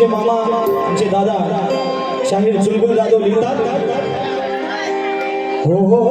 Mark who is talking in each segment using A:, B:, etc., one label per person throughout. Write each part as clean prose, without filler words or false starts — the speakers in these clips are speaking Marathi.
A: आमचे मामा आमचे दादा शाहीर चुलबुल जाधव लिहितात हो हो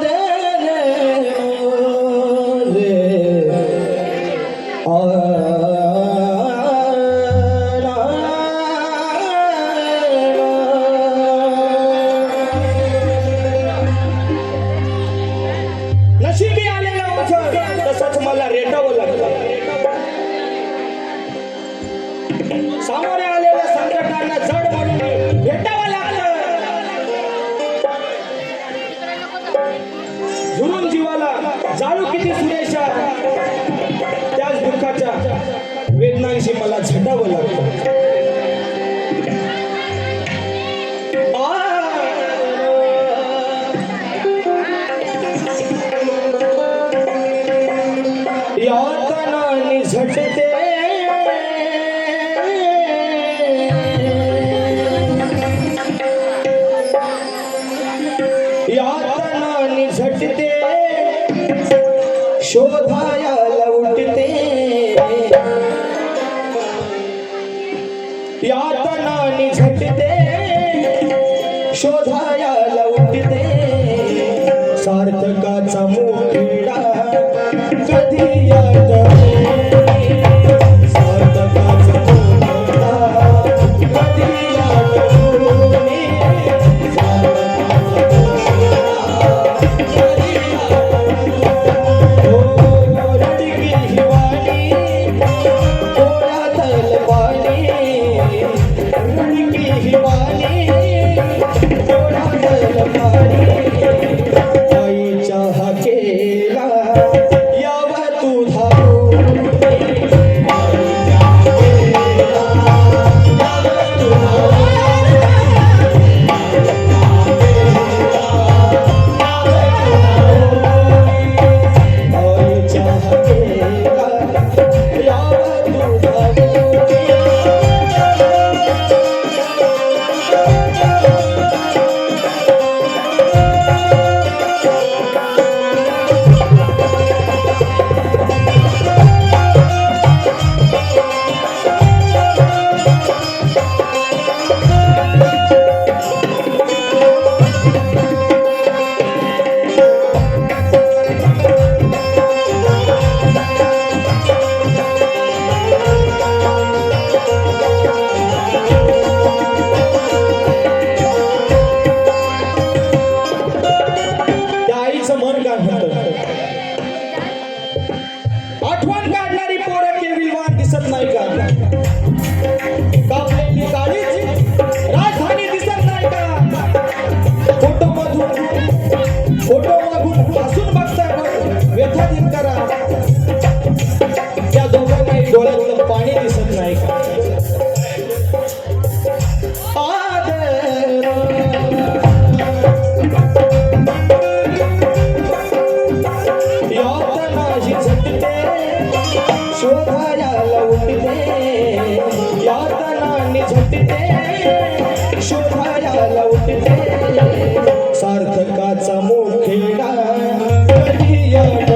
A: रे रे नशिबी आलेला तसंच मला रेटावं लागतं सामोरे आलेल्या संकटांना जड म्हणून भेटावं लागतं झुरून जीवाला जाळू किती सुरेशा त्याच दुःखाच्या वेदनांशी मला झटावं लागतं यातनांनी झटते यातनांनी झटते शोधायाला उठते यातनांनी झटते शोधायाला उठते सार्थकाचा मुखडा कधी याद सार्थकाचा मुखडा कधी याद आठवण काढणारी पोरं केविलवान दिसत नाही का कापलेली काळीच राजधानी दिसत नाही का फोटो मागून हसून बघताय व्यथा दिन करा त्या दोघांना डोळ्यातलं पाणी दिसत नाही का शोधायाला उठते यातनांनी झटते शोधायाला उठते सार्थकाचा मुखडा कधी याद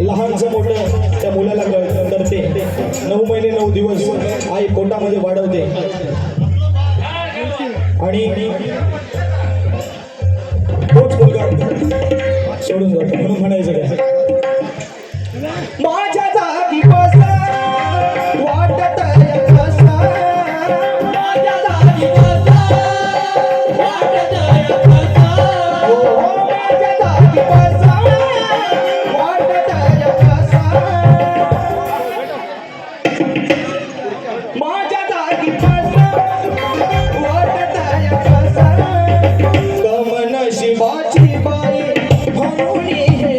A: लहानचं मोठं त्या मुलाला करते. 9 महिने 9 दिवस आई पोटामध्ये वाढवते आणि तोच मुलगा सोडून जातो. म्हणून म्हणायचं काय, माझ्या जागी बसा वाटत कसा, माझ्या जागी बसा वाटत कसा, हो माझ्या जागी बसा वाटत कसा, माझ्या जागी बसा वाटत कसा, कमन शिवाची बाई म्हणून हे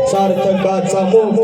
B: सार्थकाचा मोह